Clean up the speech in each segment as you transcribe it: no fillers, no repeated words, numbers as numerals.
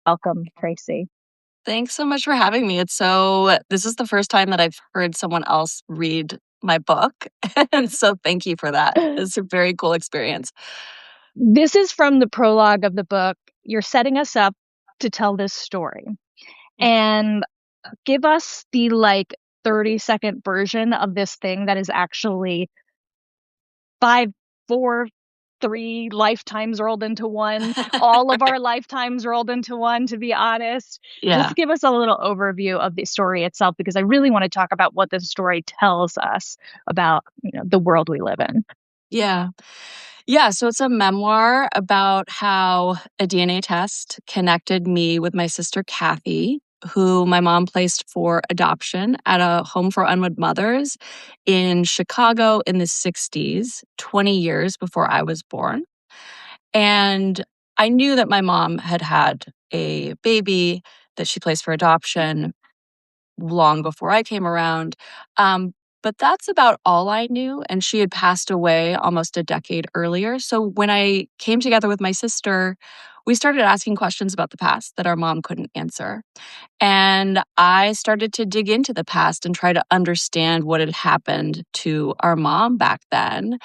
Welcome, Tracy. Thanks so much for having me. This is the first time that I've heard someone else read my book. And so thank you for that. It's a very cool experience. This is from the prologue of the book. You're setting us up to tell this story. And give us the 30-second version of this thing that is actually five, four, three lifetimes rolled into one, all of our lifetimes rolled into one, to be honest. Yeah. Just give us a little overview of the story itself, because I really want to talk about what the story tells us about, the world we live in. Yeah. Yeah. So it's a memoir about how a DNA test connected me with my sister, Kathy, who my mom placed for adoption at a home for unwed mothers in Chicago in the 60s, 20 years before I was born. And I knew that my mom had had a baby that she placed for adoption long before I came around. But that's about all I knew. And she had passed away almost a decade earlier. So when I came together with my sister, we started asking questions about the past that our mom couldn't answer. And I started to dig into the past and try to understand what had happened to our mom back then.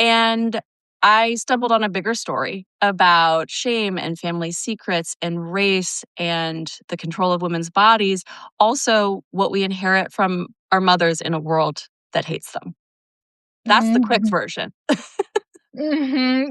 And I stumbled on a bigger story about shame and family secrets and race and the control of women's bodies. Also, what we inherit from our mothers in a world that hates them. That's the quick Mhm. version.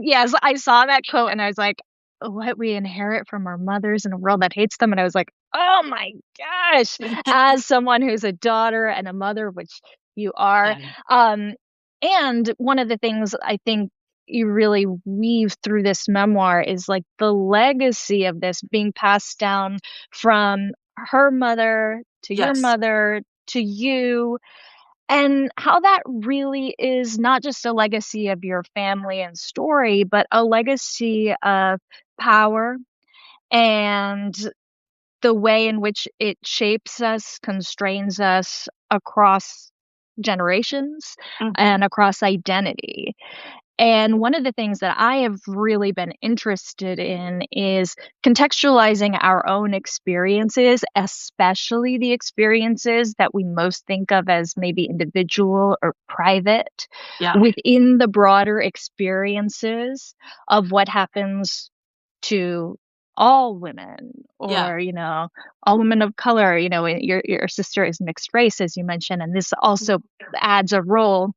Yes, I saw that quote and I was like, what we inherit from our mothers in a world that hates them. And I was like, oh my gosh, as someone who's a daughter and a mother, which you are. Yeah. Um, and one of the things I think you really weave through this memoir is like the legacy of this being passed down from her mother to your Yes. mother to you, and how that really is not just a legacy of your family and story, but a legacy of power and the way in which it shapes us, constrains us across generations Mhm. and across identity. And one of the things that I have really been interested in is contextualizing our own experiences, especially the experiences that we most think of as maybe individual or private, Yeah. within the broader experiences of what happens to all women, Yeah. or all women of color. Your sister is mixed race, as you mentioned, and this also adds a role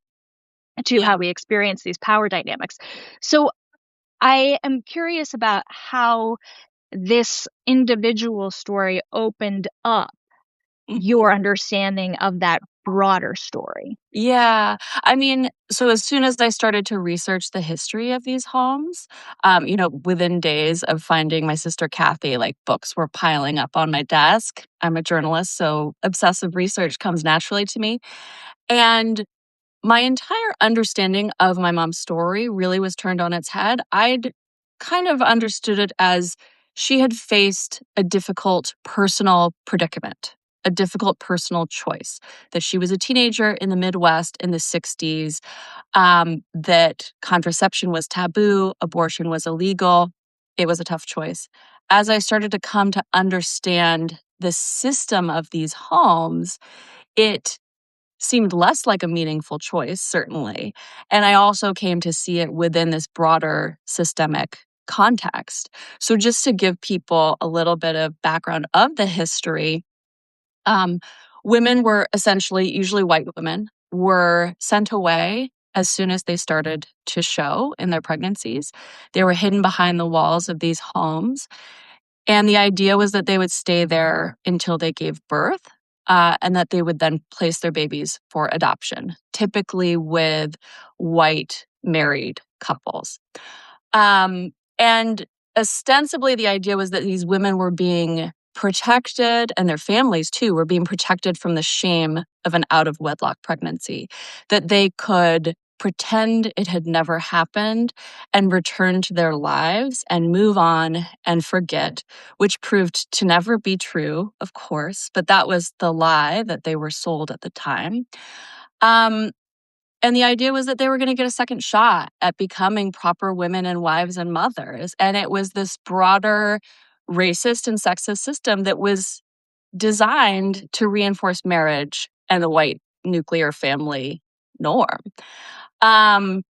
to Yeah. how we experience these power dynamics. So I am curious about how this individual story opened up Mhm. your understanding of that broader story. Yeah. So as soon as I started to research the history of these homes, within days of finding my sister Kathy, like books were piling up on my desk. I'm a journalist, so obsessive research comes naturally to me. And my entire understanding of my mom's story really was turned on its head. I'd kind of understood it as she had faced a difficult personal predicament, a difficult personal choice, that she was a teenager in the Midwest in the 60s, that contraception was taboo, abortion was illegal. It was a tough choice. As I started to come to understand the system of these homes, it seemed less like a meaningful choice, certainly. And I also came to see it within this broader systemic context. So, just to give people a little bit of background of the history, um, women were essentially, usually white women, were sent away as soon as they started to show in their pregnancies. They were hidden behind the walls of these homes. And the idea was that they would stay there until they gave birth, and that they would then place their babies for adoption, typically with white married couples. And ostensibly, the idea was that these women were being protected, and their families too were being protected from the shame of an out of wedlock pregnancy, that they could pretend it had never happened and return to their lives and move on and forget, which proved to never be true, of course, but that was the lie that they were sold at the time. Um, and the idea was that they were going to get a second shot at becoming proper women and wives and mothers. And it was this broader racist and sexist system that was designed to reinforce marriage and the white nuclear family norm. Um,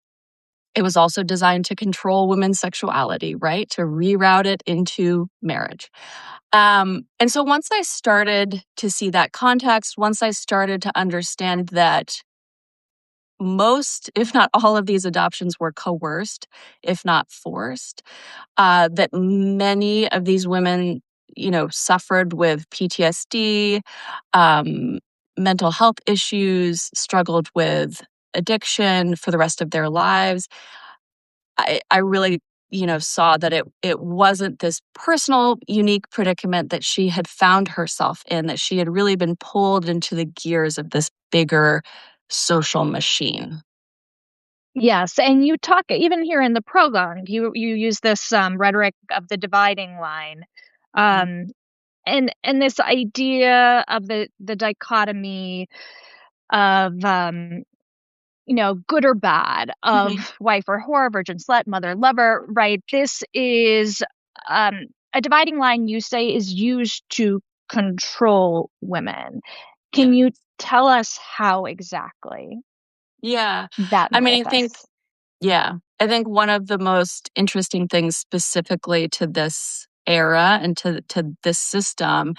it was also designed to control women's sexuality, right? To reroute it into marriage. And so once I started to see that context, once I started to understand that most, if not all of these adoptions were coerced, if not forced, that many of these women, suffered with PTSD, um, mental health issues, struggled with addiction for the rest of their lives. I really, saw that it wasn't this personal, unique predicament that she had found herself in, that she had really been pulled into the gears of this bigger social machine. Yes, and you talk even here in the prologue, you use this rhetoric of the dividing line, Mhm. um, and this idea of the dichotomy of good or bad, Mhm. of wife or whore, virgin slut, mother lover, right? This is a dividing line you say is used to control women. Yeah. Can you tell us how exactly Yeah. that I mean, I think manifests? yeah. I think one of the most interesting things specifically to this era and to this system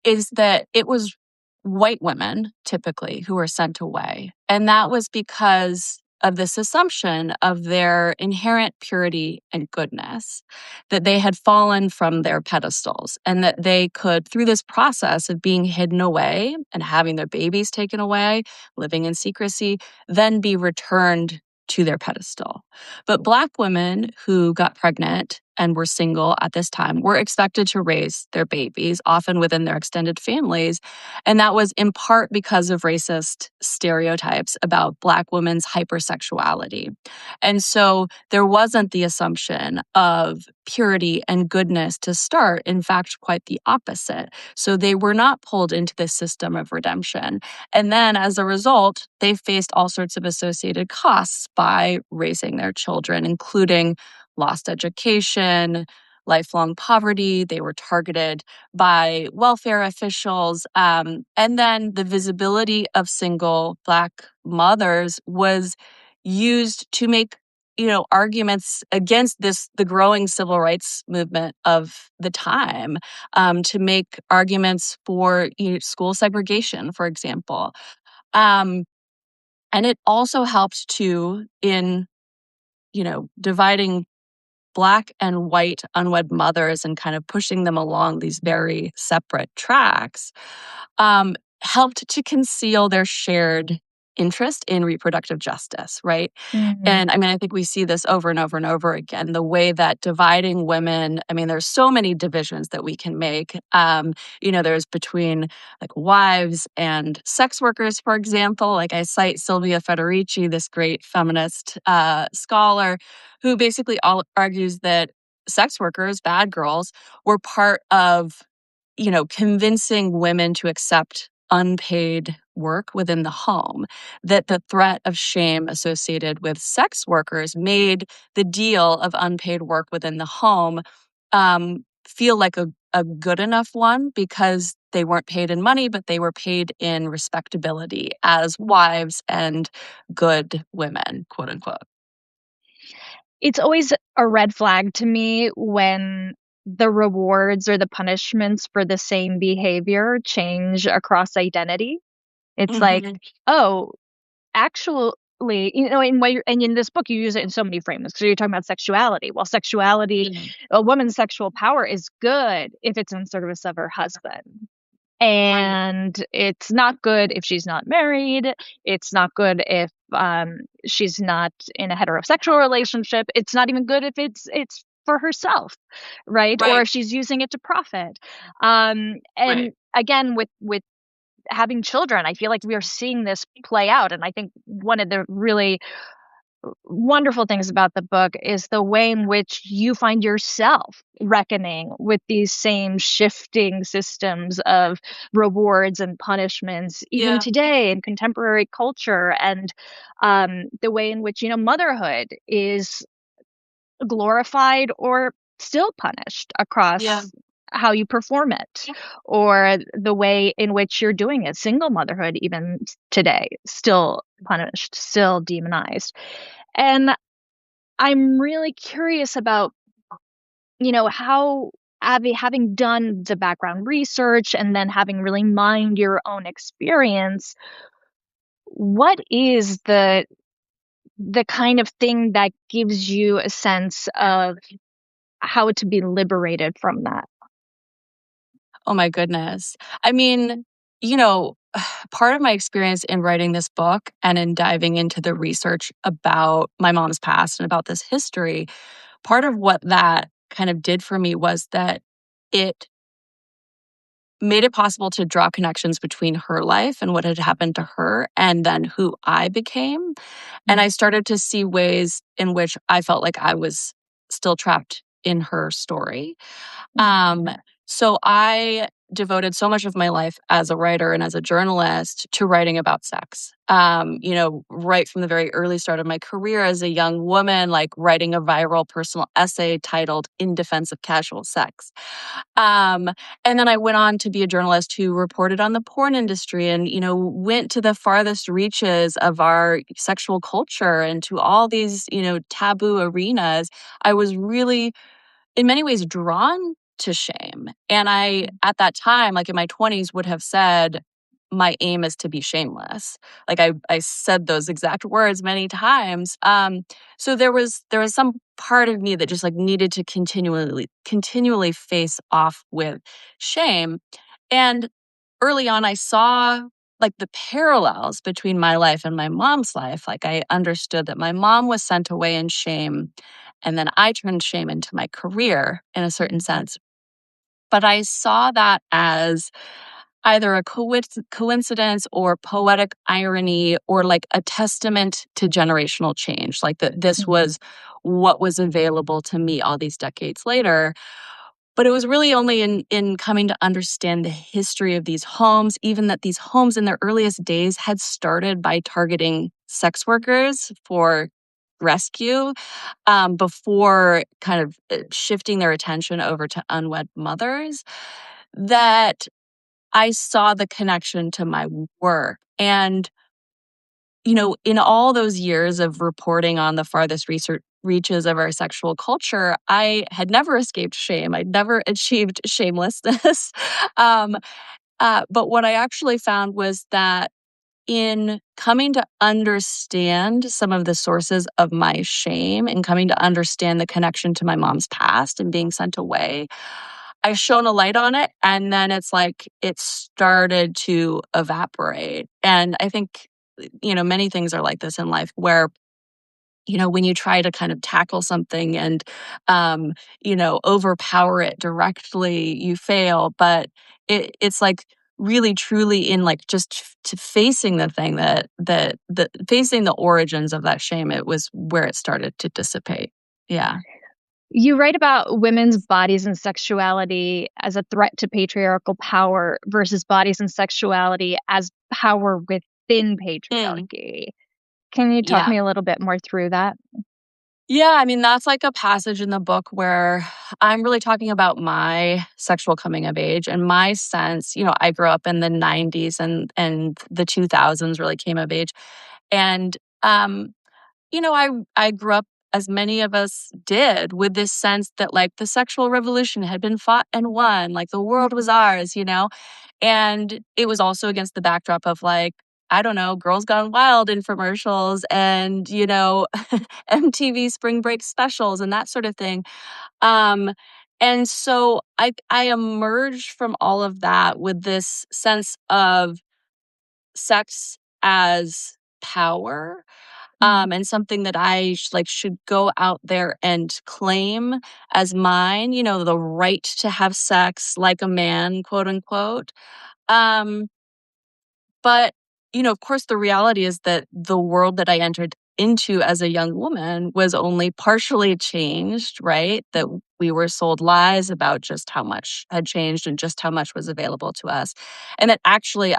is that it was white women typically who were sent away. And that was because of this assumption of their inherent purity and goodness, that they had fallen from their pedestals and that they could, through this process of being hidden away and having their babies taken away, living in secrecy, then be returned to their pedestal. But Black women who got pregnant and were single at this time were expected to raise their babies, often within their extended families. And that was in part because of racist stereotypes about Black women's hypersexuality. And so there wasn't the assumption of purity and goodness to start. In fact, quite the opposite. So they were not pulled into this system of redemption. And then as a result, they faced all sorts of associated costs by raising their children, including lost education, lifelong poverty. They were targeted by welfare officials. And then the visibility of single Black mothers was used to make arguments against the growing civil rights movement of the time, to make arguments for school segregation, for example. um, and it also helped to in dividing Black and white unwed mothers and kind of pushing them along these very separate tracks, um, helped to conceal their shared interest in reproductive justice, right? Mhm. And I mean, I think we see this over and over and over again, the way that dividing women, I mean, there's so many divisions that we can make. There's between like wives and sex workers, for example. Like I cite Sylvia Federici, this great feminist scholar, who basically argues that sex workers, bad girls, were part of convincing women to accept unpaid work within the home, that the threat of shame associated with sex workers made the deal of unpaid work within the home feel like a good enough one because they weren't paid in money, but they were paid in respectability as wives and good women, quote unquote. It's always a red flag to me when the rewards or the punishments for the same behavior change across identity. It's like, Hmm. oh, actually, and in this book, you use it in so many frames. So you're talking about sexuality. Well, sexuality, Yeah. a woman's sexual power is good if it's in service of her husband. Right. And it's not good if she's not married. It's not good if she's not in a heterosexual relationship. It's not even good if it's for herself, right? Or Right. if she's using it to profit. Right. And again, with having children, I feel like we are seeing this play out. And I think one of the really wonderful things about the book is the way in which you find yourself reckoning with these same shifting systems of rewards and punishments, even Yeah. today in contemporary culture, and the way in which motherhood is glorified or still punished Yeah. across how you perform it or the way in which you're doing it. Single motherhood, even today, still punished, still demonized. And I'm really curious about, how Abby, having done the background research and then having really mined your own experience, what is the kind of thing that gives you a sense of how to be liberated from that? Oh my goodness. I mean, you know, part of my experience in writing this book and in diving into the research about my mom's past and about this history, part of what that kind of did for me was that it made it possible to draw connections between her life and what had happened to her and then who I became. And I Mm, started to see ways in which I felt like I was still trapped in her story. mm, So I devoted so much of my life as a writer and as a journalist to writing about sex. Right from the very early start of my career as a young woman, like writing a viral personal essay titled In Defense of Casual Sex. Um, and then I went on to be a journalist who reported on the porn industry and, went to the farthest reaches of our sexual culture and to all these, taboo arenas. I was really in many ways drawn to shame. And I, mm, at that time, like in my 20s, would have said, my aim is to be shameless. Like I said those exact words many times. So there was some part of me that just like needed to continually face off with shame. And early on, I saw like the parallels between my life and my mom's life. Like I understood that my mom was sent away in shame and then I turned shame into my career in a certain mm, sense. But I saw that as either a coincidence or poetic irony or like a testament to generational change, like that this mm, was what was available to me all these decades later. But it was really only in coming to understand the history of these homes, even that these homes in their earliest days had started by targeting sex workers for rescue, before kind of shifting their attention over to unwed mothers, that I saw the connection to my work. And, in all those years of reporting on the farthest research reaches of our sexual culture, I had never escaped shame. I'd never achieved shamelessness. um, but what I actually found was that in coming to understand some of the sources of my shame and coming to understand the connection to my mom's past and being sent away, I shone a light on it, and then it's like it started to evaporate. And I think, many things are like this in life where, when you try to kind of tackle something and, overpower it directly, you fail. But it's like really truly in like just to facing the thing that facing the origins of that shame, it was where it started to dissipate. Yeah. You write about women's bodies and sexuality as a threat to patriarchal power versus bodies and sexuality as power within Mm, patriarchy. Can you talk yeah. me a little bit more through that? Yeah, I mean, that's like a passage in the book where I'm really talking about my sexual coming of age and my sense, I grew up in the 90s and the 2000s really came of age. And I grew up as many of us did with this sense that like the sexual revolution had been fought and won, like the world was ours. And it was also against the backdrop of like, I don't know, Girls Gone Wild infomercials and, MTV spring break specials and that sort of thing. Um, and so I emerged from all of that with this sense of sex as power, Mm. and something that I should go out there and claim as mine, the right to have sex like a man, quote unquote. Um, but, of course, the reality is that the world that I entered into as a young woman was only partially changed, right? That we were sold lies about just how much had changed and just how much was available to us. And that actually,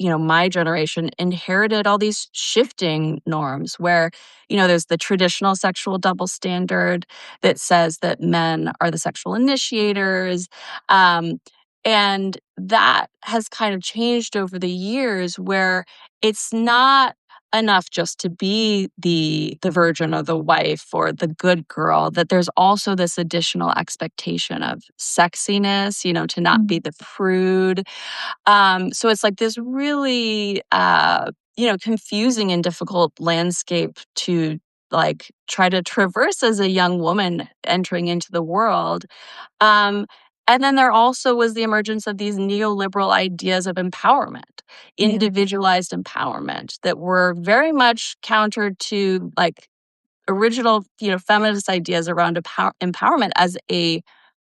my generation inherited all these shifting norms where, there's the traditional sexual double standard that says that men are the sexual initiators. Um, and that has kind of changed over the years where it's not enough just to be the virgin or the wife or the good girl, that there's also this additional expectation of sexiness, to not be Mhm. the prude. So it's like this really, confusing and difficult landscape to like try to traverse as a young woman entering into the world. Um, and then there also was the emergence of these neoliberal ideas of empowerment, Yeah. individualized empowerment that were very much counter to like original, feminist ideas around empowerment as a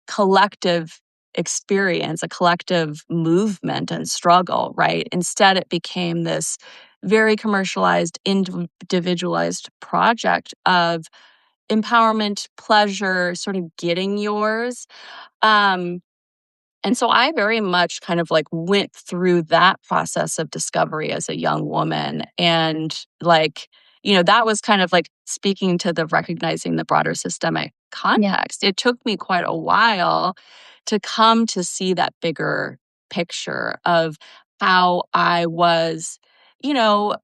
collective experience, a collective movement and struggle, right? Instead, it became this very commercialized, individualized project of empowerment, pleasure, sort of getting yours. Um, and so I very much kind of like went through that process of discovery as a young woman. And like, that was kind of like speaking to the recognizing the broader systemic Yeah. context. It took me quite a while to come to see that bigger picture of how I was, you know,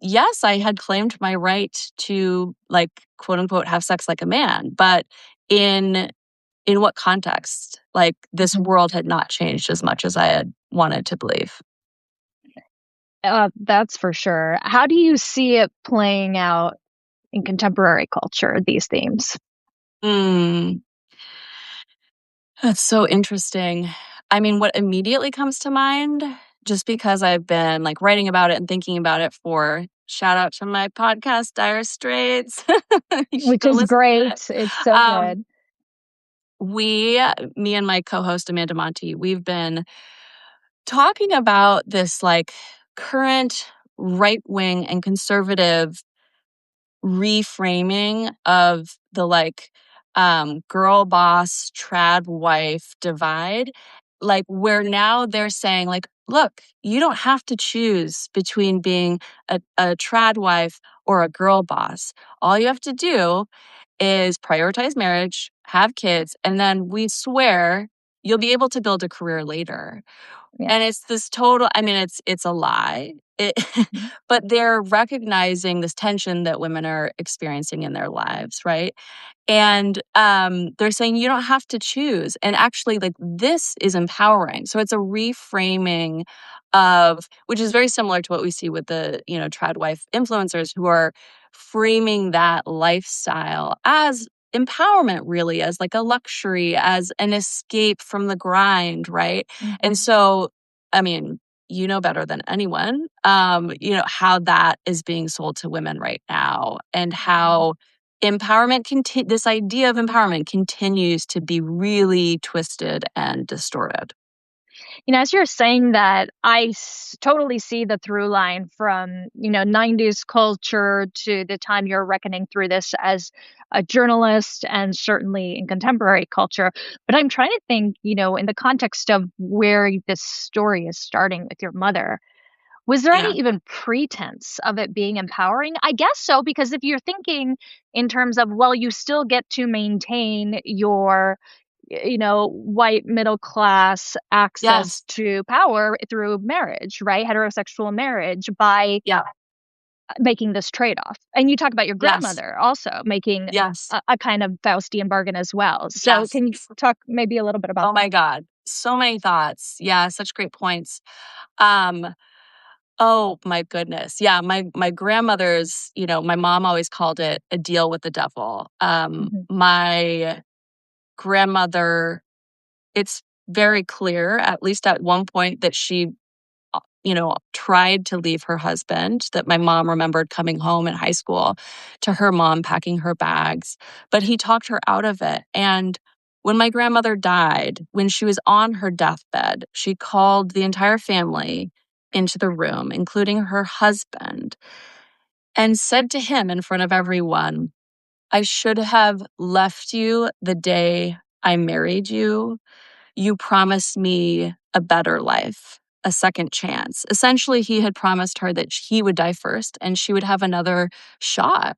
yes, I had claimed my right to like quote unquote have sex like a man, but in in what context? Like, this Mhm. world had not changed as much as I had wanted to believe. That's for sure. How do you see it playing out in contemporary culture, these themes? Mm, that's so interesting. I mean, what immediately comes to mind, just because I've been, like, writing about it and thinking about it for shout out to my podcast, Dire Straits. You should Which go is listen to it. great. It's so Um, good. me and my co-host, Amanda Monty, we've been talking about this, like, current right-wing and conservative reframing of the like girl boss trad wife divide, like where now they're saying like, look, you don't have to choose between being a trad wife or a girl boss. All you have to do is prioritize marriage, have kids, and then we swear you'll be able to build a career later. Yeah. And it's this total, I mean, it's a lie. It Mhm. but they're recognizing this tension that women are experiencing in their lives, right? And, they're saying you don't have to choose, and actually, like, this is empowering. So it's a reframing of which is very similar to what we see with the, trad wife influencers who are framing that lifestyle as empowerment really, as, like, a luxury, as an escape from the grind, right? And Mhm. so, I mean, you know better than anyone, how that is being sold to women right now and Mhm. how this idea of empowerment continues to be really twisted and distorted. As you're saying that, totally see the through line from, 90s culture to the time you're reckoning through this as a journalist and certainly in contemporary culture. But I'm trying to think, in the context of where this story is starting with your mother. Was there Yeah. any even pretense of it being empowering? I guess so, because if you're thinking in terms of, well, you still get to maintain your, white middle class access Yes. to power through marriage, right? Heterosexual marriage by Yeah. making this trade off. And you talk about your Yes. grandmother also making Yes. a kind of Faustian bargain as well. So Yes. can you talk maybe a little bit about Oh that? my god. So many thoughts. Yeah, such great points. Um, oh my goodness. Yeah, my grandmother's, my mom always called it a deal with the devil. Mhm. My grandmother, it's very clear, at least at one point, that she tried to leave her husband, that my mom remembered coming home in high school to her mom packing her bags, but he talked her out of it. And when my grandmother died, when she was on her deathbed, she called the entire family into the room, including her husband, and said to him in front of everyone, I should have left you the day I married you. You promised me a better life. a second chance. Essentially, he had promised her that he would die first and she would have another shot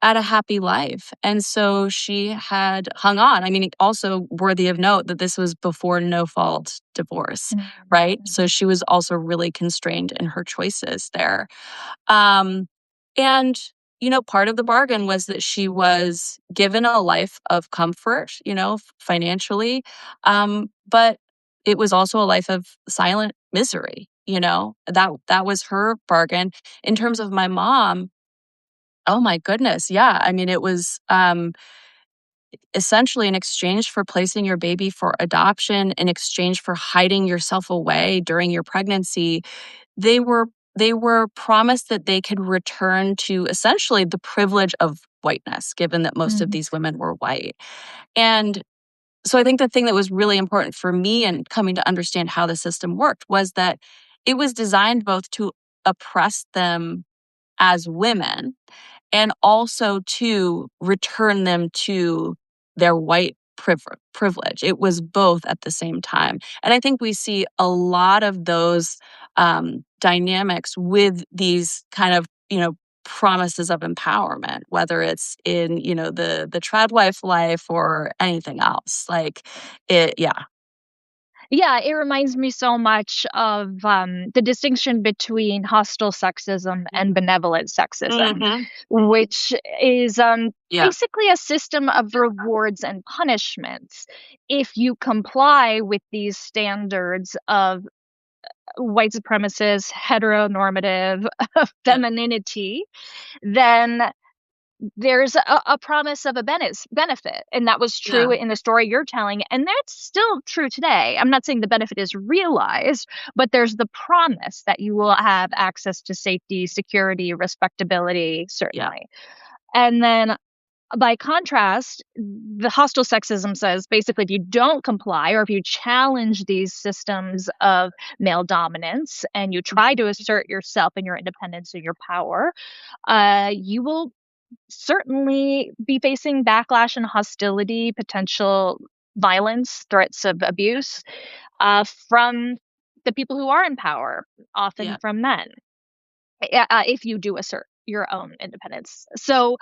at a happy life. And so she had hung on. I mean, also worthy of note that this was before no fault divorce, right? So she was also really constrained in her choices there. Um, and, part of the bargain was that she was given a life of comfort, financially. But it was also a life of silent misery, that was her bargain. In terms of my mom, oh my goodness. Yeah. I mean, it was essentially in exchange for placing your baby for adoption, in exchange for hiding yourself away during your pregnancy, they were they were promised that they could return to essentially the privilege of whiteness, given that most of Mhm. these women were white. And so I think the thing that was really important for me in coming to understand how the system worked was that it was designed both to oppress them as women and also to return them to their white privilege. It was both at the same time. And I think we see a lot of those dynamics with these kind of, promises of empowerment, whether it's in, the tradwife life or anything else. Like yeah. Yeah, it reminds me so much of the distinction between hostile sexism and benevolent sexism, Mhm. which is Yeah. basically a system of rewards and punishments. If you comply with these standards of white supremacist, heteronormative Yeah. femininity, then there's a promise of a benefit, and that was true Yeah. in the story you're telling, and that's still true today. I'm not saying the benefit is realized, but there's the promise that you will have access to safety, security, respectability, Yeah. certainly. And then by contrast, the hostile sexism says basically if you don't comply or if you challenge these systems of male dominance and you try to assert yourself and your independence and your power, you will certainly be facing backlash and hostility, potential violence, threats of abuse from the people who are in power, often Yeah. from men, if you do assert your own independence. So,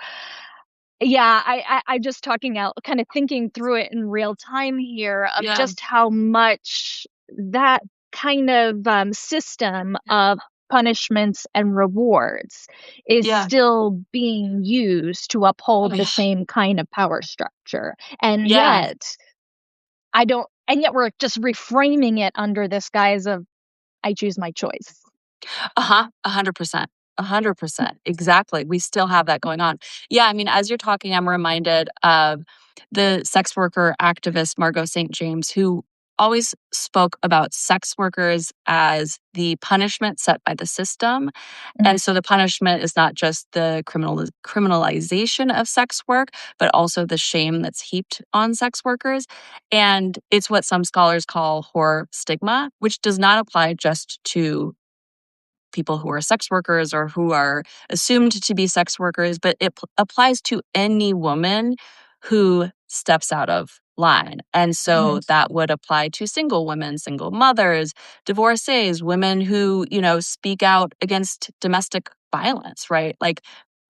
yeah, I just talking out, kind of thinking through it in real time here of Yeah. just how much that kind of system of punishments and rewards is Yeah. still being used to Oh, uphold the yeah. same kind of power structure. And Yeah. yet, and yet we're just reframing it under this guise of I choose my choice. Uh-huh, 100%. 100%. Exactly. We still have that going on. Yeah, I mean, as you're talking, I'm reminded of the sex worker activist Margot St. James, who always spoke about sex workers as the punishment set by the system. Mm. And so the punishment is not just the criminalization of sex work, but also the shame that's heaped on sex workers. And it's what some scholars call whore stigma, which does not apply just to people who are sex workers or who are assumed to be sex workers, but it applies to any woman who steps out of line. And so Mhm. that would apply to single women, single mothers, divorcees, women who, speak out against domestic violence, right? Like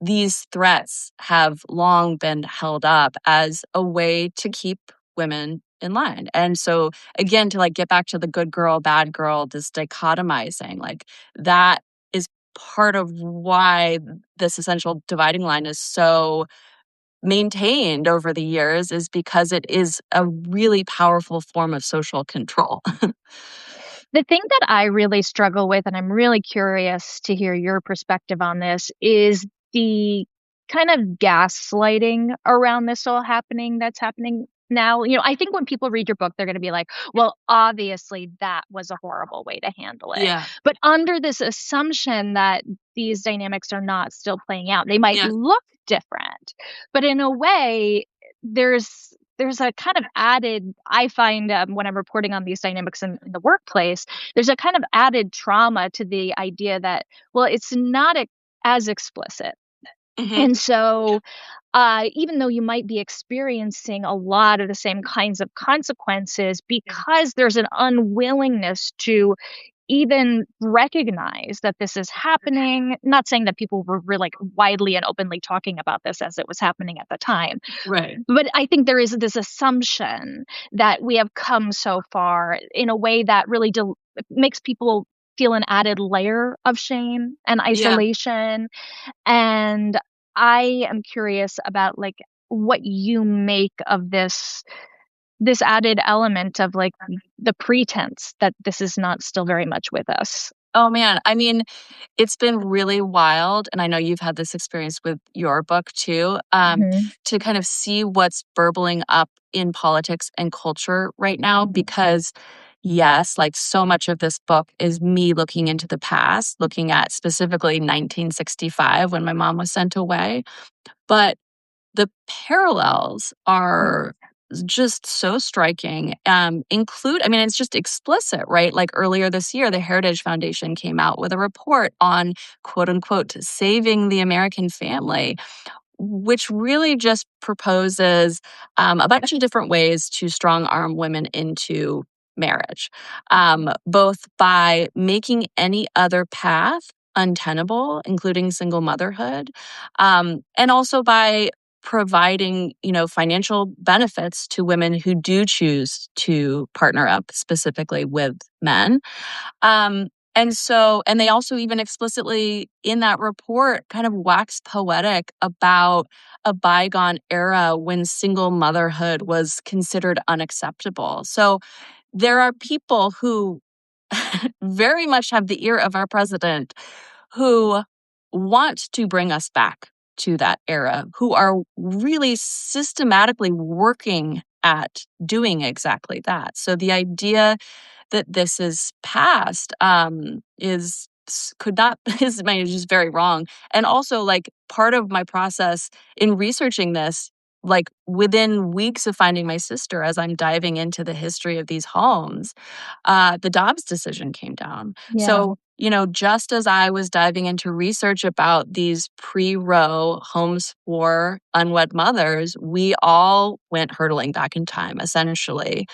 these threats have long been held up as a way to keep women in line. And so again, to like get back to the good girl, bad girl, this dichotomizing, like that is part of why this essential dividing line is so maintained over the years is because it is a really powerful form of social control. The thing that I really struggle with, and I'm really curious to hear your perspective on this, is the kind of gaslighting around this all happening that's happening now. I think when people read your book, they're going to be like, well, obviously that was a horrible way to handle it. Yeah. But under this assumption that these dynamics are not still playing out, they might Yeah. look different. But in a way, there's a kind of added, I find, when I'm reporting on these dynamics in the workplace, there's a kind of added trauma to the idea that, well, it's not as explicit. Mhm. And so, even though you might be experiencing a lot of the same kinds of consequences, because there's an unwillingness to even recognize that this is happening. Not saying that people were like widely and openly talking about this as it was happening at the time, Right. but I think there is this assumption that we have come so far in a way that really makes people feel an added layer of shame and Yeah. isolation. And I am curious about like what you make of this added element of like the pretense that this is not still very much with us. Oh, man. I mean, it's been really wild, and I know you've had this experience with your book too, Mhm. to kind of see what's burbling up in politics and culture right now because, yes, like, so much of this book is me looking into the past, looking at specifically 1965 when my mom was sent away, but the parallels are just so striking. I mean, it's just explicit, right? Like earlier this year, the Heritage Foundation came out with a report on quote unquote saving the American family, which really just proposes a bunch of different ways to strong arm women into marriage, both by making any other path untenable, including single motherhood, and also by providing, financial benefits to women who do choose to partner up specifically with men. And they also even explicitly in that report kind of wax poetic about a bygone era when single motherhood was considered unacceptable. So there are people who very much have the ear of our president who want to bring us back to that era, who are really systematically working at doing exactly that. So the idea that this is past is could not is my just very wrong. And also, like, part of my process in researching this, like within weeks of finding my sister, as I'm diving into the history of these homes, the Dobbs decision came down. Yeah. So, just as I was diving into research about these pre-Roe homes for unwed mothers, we all went hurtling back in time, essentially,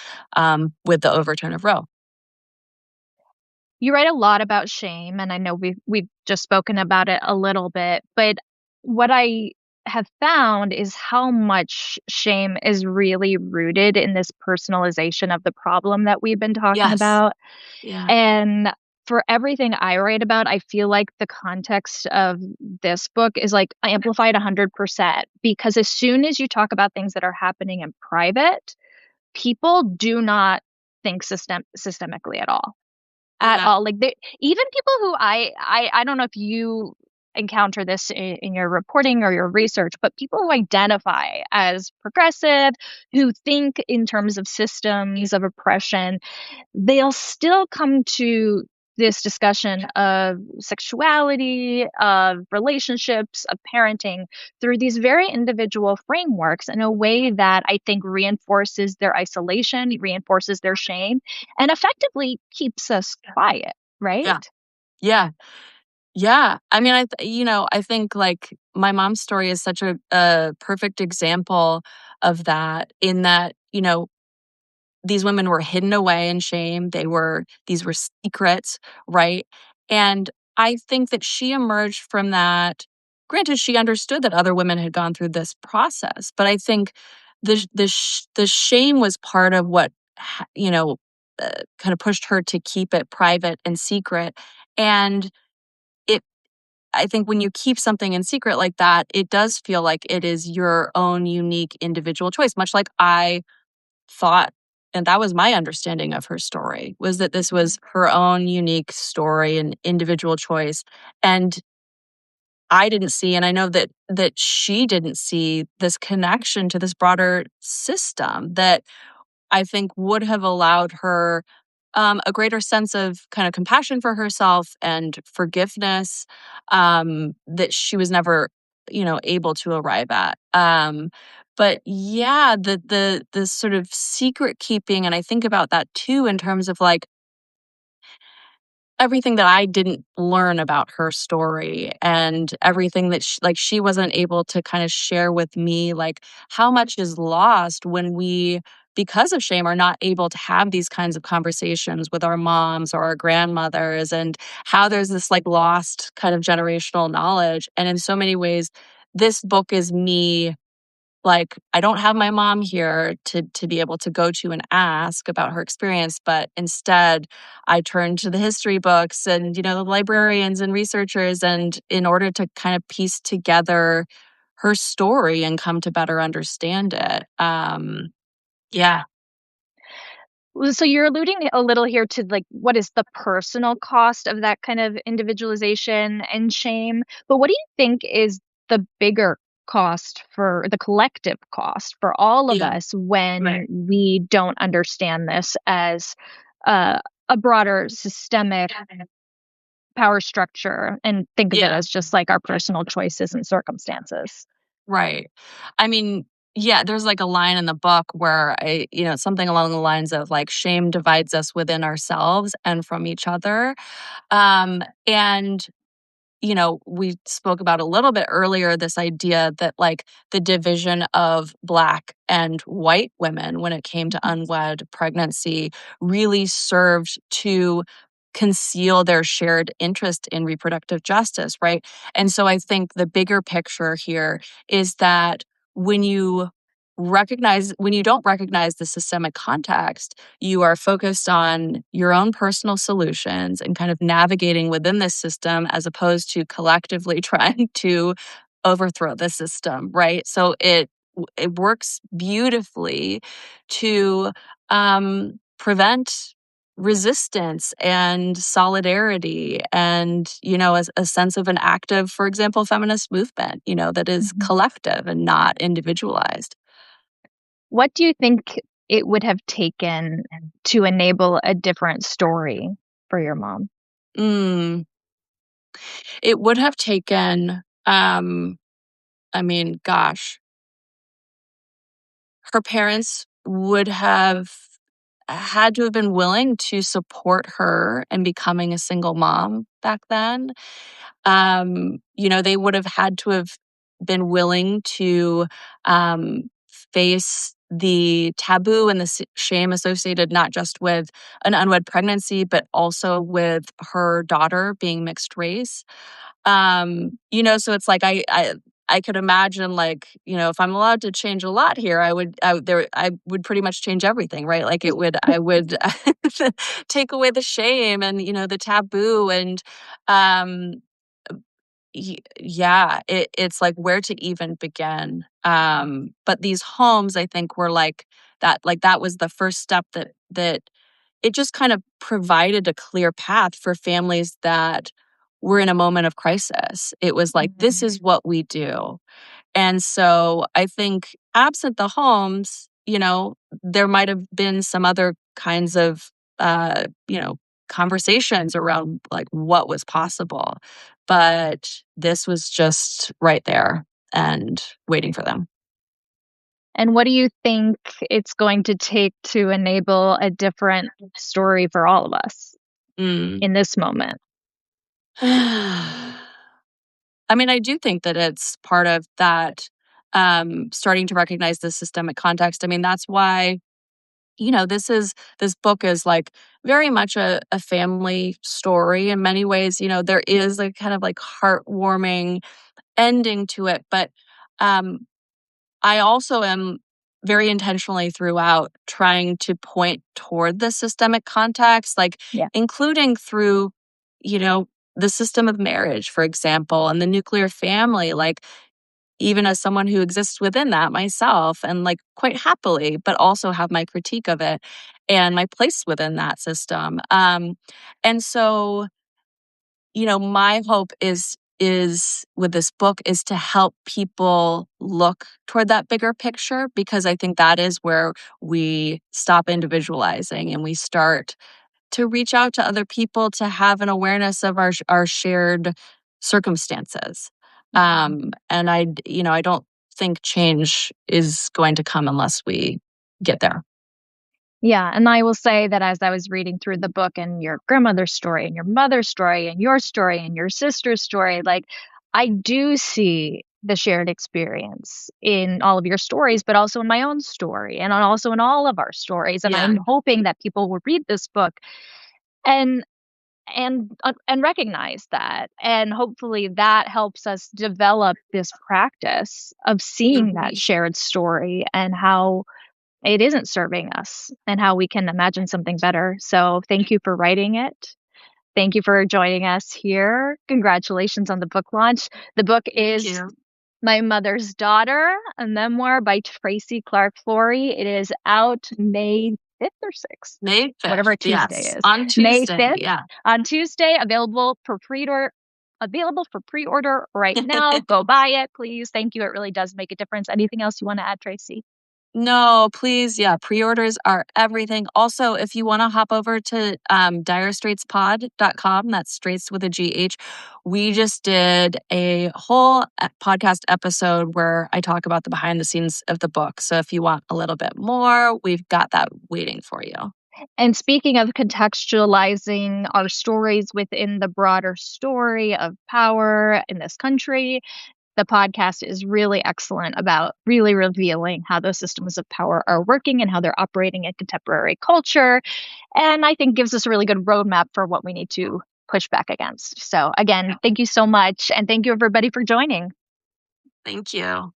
with the overturn of Roe. You write a lot about shame, and I know we've just spoken about it a little bit, but what I have found is how much shame is really rooted in this personalization of the problem that we've been talking Yes. about. Yeah. And for everything I write about, I feel like the context of this book is like amplified 100% because as soon as you talk about things that are happening in private, people do not think systemically at all. At Yeah. all. Like they even people who I don't know if you encounter this in your reporting or your research, but people who identify as progressive, who think in terms of systems of oppression, they'll still come to this discussion of sexuality, of relationships, of parenting through these very individual frameworks in a way that I think reinforces their isolation, reinforces their shame, and effectively keeps us quiet, Yeah. right? Yeah. Yeah. I mean, I think like my mom's story is such a perfect example of that in that, these women were hidden away in shame. These were secrets, right? And I think that she emerged from that. Granted, she understood that other women had gone through this process, but I think the shame was part of what kind of pushed her to keep it private and secret. And it, I think, when you keep something in secret like that, it does feel like it is your own unique individual choice. Much like I thought, and that was my understanding of her story, was that this was her own unique story and individual choice. And I didn't see, and I know that she didn't see this connection to this broader system that I think would have allowed her a greater sense of kind of compassion for herself and forgiveness that she was never, able to arrive at. But yeah, the sort of secret keeping, and I think about that too in terms of like everything that I didn't learn about her story and everything that she wasn't able to kind of share with me, like how much is lost when we because of shame, are not able to have these kinds of conversations with our moms or our grandmothers, and how there's this like lost kind of generational knowledge. And in so many ways, this book is me, like, I don't have my mom here to be able to go to and ask about her experience, but instead I turn to the history books and, the librarians and researchers, and in order to kind of piece together her story and come to better understand it. Yeah. Well, so you're alluding a little here to like what is the personal cost of that kind of individualization and shame. But what do you think is the bigger cost for the collective cost for all of Yeah. us when we don't understand this as uh, a broader systemic power structure and think of it Yeah. as just like our personal choices and circumstances? Right. I mean, yeah, there's like a line in the book where something along the lines of like shame divides us within ourselves and from each other. And we spoke about a little bit earlier this idea that like the division of Black and white women when it came to unwed pregnancy really served to conceal their shared interest in reproductive justice, right? And so I think the bigger picture here is that when you when you don't recognize the systemic context, you are focused on your own personal solutions and kind of navigating within this system as opposed to collectively trying to overthrow the system, right? So it works beautifully to prevent resistance and solidarity and a sense of an active, for example, feminist movement, that is Mhm. collective and not individualized. What do you think it would have taken to enable a different story for your mom? Mm. It would have taken, I mean, gosh, her parents would have had to have been willing to support her in becoming a single mom back then. They would have had to have been willing to face the taboo and the shame associated not just with an unwed pregnancy, but also with her daughter being mixed race. So it's like I could imagine like, if I'm allowed to change a lot here, I would pretty much change everything, right? Like I would take away the shame and, the taboo and um yeah, it's like where to even begin. But these homes I think were like that was the first step that it just kind of provided a clear path for families that were in a moment of crisis. It was like, this is what we do. And so I think absent the homes, there might have been some other kinds of, conversations around like what was possible. But this was just right there and waiting for them. And what do you think it's going to take to enable a different story for all of us Mm. in this moment? I mean, I do think that it's part of that, starting to recognize the systemic context. I mean, that's why, this book is like very much a family story in many ways. There is a kind of like heartwarming ending to it. But um, I also am very intentionally throughout trying to point toward the systemic context, like Yeah. including through, you know, the system of marriage, for example, and the nuclear family, like even as someone who exists within that myself and like quite happily, but also have my critique of it and my place within that system. And so my hope is with this book is to help people look toward that bigger picture, because I think that is where we stop individualizing and we start to reach out to other people to have an awareness of our shared circumstances. And I don't think change is going to come unless we get there. Yeah, and I will say that as I was reading through the book and your grandmother's story and your mother's story and your sister's story, like I do see the shared experience in all of your stories, but also in my own story and also in all of our stories. And Yeah. I'm hoping that people will read this book and and recognize that, and hopefully that helps us develop this practice of seeing that Mhm. shared story and how it isn't serving us and how we can imagine something better. So thank you for writing it. Thank you for joining us here. Congratulations on the book launch. The book Thank is you. My Mother's Daughter, a memoir by Tracy-Clark Flory. It is out May 5th or 6th, May whatever 5th, Tuesday yes, is. on May Tuesday, 5th yeah. on Tuesday, available for pre-order right now. Go buy it, please. Thank you. It really does make a difference. Anything else you want to add, Tracy? No, please, yeah, pre-orders are everything. Also, if you wanna hop over to, direstraitspod.com, that's Straits with a GH, we just did a whole podcast episode where I talk about the behind the scenes of the book, so if you want a little bit more, we've got that waiting for you. And speaking of contextualizing our stories within the broader story of power in this country, the podcast is really excellent about really revealing how those systems of power are working and how they're operating in contemporary culture. And I think gives us a really good roadmap for what we need to push back against. So, again, thank you so much. And thank you, everybody, for joining. Thank you.